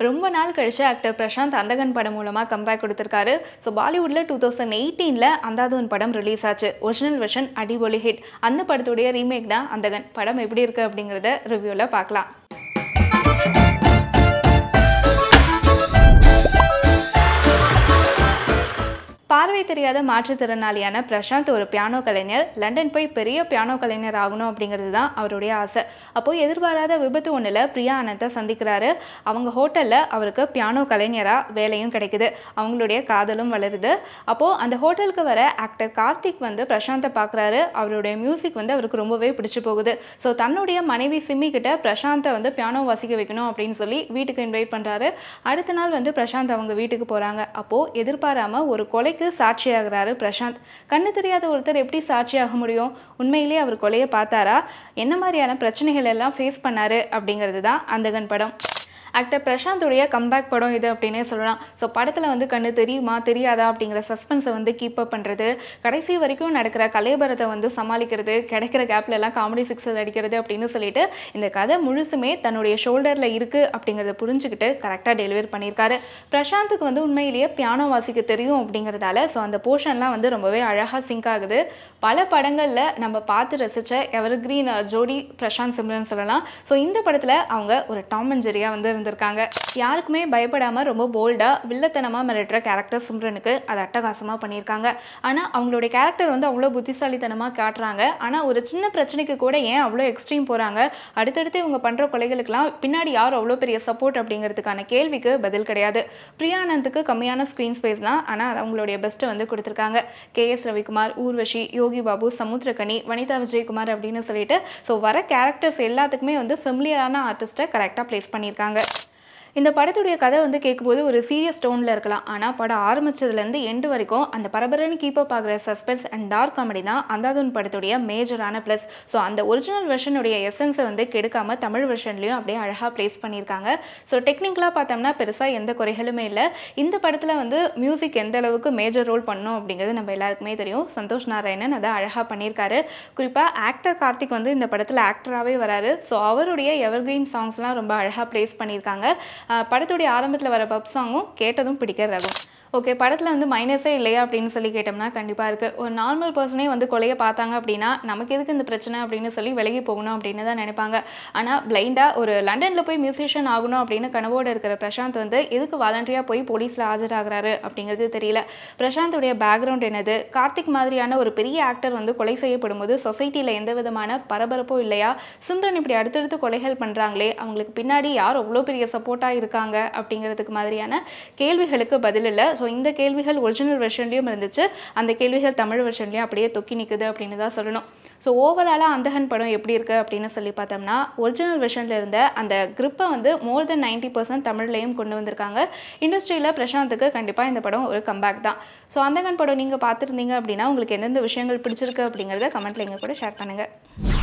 ரொம்ப நாள் கழிச்சு ஆக்டர் பிரசாந்த் அந்தகன் படம் மூலமா கம்பேக் கொடுத்திருக்காரு. ஸோ பாலிவுட்ல 2018ல அந்தாதுன் படம் ரிலீஸ் ஆச்சு. ஒரிஜினல் வெர்ஷன் அடிபொலி ஹிட். அந்த படத்துடைய ரீமேக் தான் அந்தகன். படம் எப்படி இருக்கு அப்படிங்கறத ரிவ்யூல பார்க்கலாம். பார்வை தெரியாத மாற்றுத்திறனாளியான பிரசாந்த் ஒரு பியானோ கலைஞர். லண்டன் போய் பெரிய பியானோ கலைஞர் ஆகணும் அப்படிங்கிறது தான் அவருடைய ஆசை. அப்போது எதிர்பாராத விபத்து ஒன்றில் பிரியா ஆனந்தை சந்திக்கிறாரு. அவங்க ஹோட்டலில் அவருக்கு பியானோ கலைஞராக வேலையும் கிடைக்குது. அவங்களுடைய காதலும் வளருது. அப்போது அந்த ஹோட்டலுக்கு வர ஆக்டர் கார்த்திக் பிரசாந்தை பார்க்குறாரு. அவருடைய மியூசிக் அவருக்கு ரொம்பவே பிடிச்சி போகுது. ஸோ தன்னுடைய மனைவி சிம்மி கிட்ட பிரசாந்தை பியானோ வாசிக்க வைக்கணும் அப்படின்னு சொல்லி வீட்டுக்கு இன்வைட் பண்ணுறாரு. அடுத்த நாள் பிரசாந்த் அவங்க வீட்டுக்கு போகிறாங்க. அப்போது எதிர்பாராமல் ஒரு கொலைக்கு சாட்சியாகிறாரு பிரசாந்த். கண்ணு தெரியாத ஒருத்தர் எப்படி சாட்சியாக முடியும்? உண்மையிலேயே அவர் கொலையை பார்த்தாரா? என்ன மாதிரியான பிரச்சனைகள் எல்லாம் ஃபேஸ் பண்ணாரு அப்படிங்கிறது தான் அந்தகன் படம். ஆக்டர் பிரசாந்தோடைய கம்பேக் படம் இது அப்படின்னே சொல்லலாம். ஸோ படத்தில் கண்ணு தெரியுமா தெரியாதா அப்படிங்கிற சஸ்பென்ஸை கீப் அப் பண்ணுறது, கடைசி வரைக்கும் நடக்கிற கலைபரத்தை சமாளிக்கிறது, கிடைக்கிற கேப்லலாம் காமெடி சிக்ஸஸ் அடிக்கிறது அப்படின்னு சொல்லிட்டு இந்த கதை முழுசுமே தன்னுடைய ஷோல்டரில் இருக்குது அப்படிங்கிறத புரிஞ்சுக்கிட்டு கரெக்டாக டெலிவரி பண்ணியிருக்காரு. பிரசாந்துக்கு உண்மையிலேயே பியானோ வாசிக்க தெரியும் அப்படிங்கிறதால ஸோ அந்த போர்ஷன்லாம் ரொம்பவே அழகாக சிங்க் ஆகுது. பல படங்களில் நம்ம பார்த்து ரசித்த எவர்கிரீன் ஜோடி பிரசாந்த் சிம்ரன் சொல்லலாம். ஸோ இந்த படத்தில் அவங்க ஒரு டாம் அண்ட் ஜெரியாக இருந்திருக்காங்க. யாருக்குமே பயப்படாம ரொம்ப போல்டா வில்லத்தனமா மிரட்டுற கேரக்டர் சிம்ரனுக்கு அது அட்டகாசமா பண்ணியிருக்காங்க. ஆனா அவங்களுடைய கேரக்டர் அவ்வளோ புத்திசாலித்தனமா காட்டுறாங்க. ஆனா ஒரு சின்ன பிரச்சனைக்கு கூட ஏன் அவ்வளோ எக்ஸ்ட்ரீம் போறாங்க, அடுத்தடுத்து இவங்க பண்ற கொலைகளுக்கெல்லாம் பின்னாடி யார் அவ்வளோ பெரிய சப்போர்ட் அப்படிங்கிறதுக்கான கேள்விக்கு பதில் கிடையாது. பிரியானந்துக்கு கம்மியான ஸ்க்ரீன் ஸ்பேஸ் தான், ஆனா அவங்களுடைய பெஸ்ட்டை கொடுத்துருக்காங்க. KS ரவிக்குமார், ஊர்வஷி, யோகி பாபு, சமுத்திரகனி, வனிதா விஜயகுமார் அப்படின்னு சொல்லிட்டு ஸோ வர கேரக்டர்ஸ் எல்லாத்துக்குமே ஃபெமிலியரான ஆர்டிஸ்ட்டை கரெக்டாக பிளேஸ் பண்ணியிருக்காங்க. இந்த படத்துடைய கதை கேட்கும்போது ஒரு சீரியஸ் டோனில் இருக்கலாம். ஆனால் படம் ஆரம்பித்ததுலேருந்து எண்டு வரைக்கும் அந்த பரபரன்னு கீப் அப் ஆகிற சஸ்பென்ஸ் அண்ட் டார்க் காமெடி தான் அந்தாதுன் படத்துடைய மேஜரான ப்ளஸ். ஸோ அந்த ஒரிஜினல் வெர்ஷனுடைய எசன்ஸை கெடுக்காமல் தமிழ் வெர்ஷன்லையும் அப்படியே அழகாக ப்ளேஸ் பண்ணியிருக்காங்க. ஸோ டெக்னிக்கலாக பார்த்தோம்னா பெருசாக எந்த குறைகளுமே இல்லை. இந்த படத்தில் மியூசிக் எந்த அளவுக்கு மேஜர் ரோல் பண்ணும் அப்படிங்கிறது நம்ம எல்லாருக்குமே தெரியும். சந்தோஷ் நாராயணன் அதை அழகாக பண்ணியிருக்காரு. குறிப்பாக ஆக்டர் கார்த்திக் இந்த படத்தில் ஆக்டராகவே வராரு. ஸோ அவருடைய எவர்கிரீன் சாங்ஸ்லாம் ரொம்ப அழகாக ப்ளேஸ் பண்ணியிருக்காங்க. படத்துடைய ஆரம்பத்தில் வர பப் சாங்கும் கேட்டதும் பிடிக்கிற ரகம். ஓகே, படத்தில் மைனஸே இல்லையா அப்படின்னு சொல்லி கேட்டோம்னா கண்டிப்பாக இருக்குது. ஒரு நார்மல் பர்சனே கொலையை பார்த்தாங்க அப்படின்னா நமக்கு எதுக்கு இந்த பிரச்சனை அப்படின்னு சொல்லி விலகி போகணும் அப்படின்னு தான் நினைப்பாங்க. ஆனால் பிளைண்டாக ஒரு லண்டனில் போய் மியூசிஷியன் ஆகணும் அப்படின்னு கனவோடு இருக்கிற பிரசாந்த் எதுக்கு வாலண்டரியாக போய் போலீஸில் ஆஜராகிறாரு அப்படிங்கிறது தெரியல. பிரசாந்தோடைய பேக்ரவுண்ட் என்னது, கார்த்திக் மாதிரியான ஒரு பெரிய ஆக்டர் கொலை செய்யப்படும் போது சொசைட்டியில் எந்த விதமான பரபரப்பும் இல்லையா, சிம்ரன் இப்படி அடுத்தடுத்து கொலைகள் பண்ணுறாங்களே அவங்களுக்கு பின்னாடி யார் அவ்வளோ பெரிய சப்போர்ட்டாக இருக்காங்க அப்படிங்கிறதுக்கு மாதிரியான கேள்விகளுக்கு பதில் இல்லை. ஸோ இந்த கேள்விகள் ஒரிஜினல் வெர்ஷன்லையும் இருந்துச்சு, அந்த கேள்விகள் தமிழ் வெர்ஷன்லையும் அப்படியே தொக்கி நிற்குது அப்படின்னு தான் சொல்லணும். ஸோ ஓவராலாக அந்தகன் படம் எப்படி இருக்குது அப்படின்னு சொல்லி பார்த்தோம்னா ஒரிஜினல் வெர்ஷனில் இருந்த அந்த கிரிப்பை மோர் தென் 90% தமிழ்லையும் கொண்டு வந்திருக்காங்க. இண்டஸ்ட்ரியில் பிரசாந்துக்கு கண்டிப்பாக இந்த படம் ஒரு கம்பேக் தான். ஸோ அந்தகன் படம் நீங்கள் பார்த்துருந்தீங்க அப்படின்னா உங்களுக்கு எந்தெந்த விஷயங்கள் பிடிச்சிருக்கு அப்படிங்கிறத கமெண்ட்டில் எங்கள் கூட ஷேர் பண்ணுங்கள்.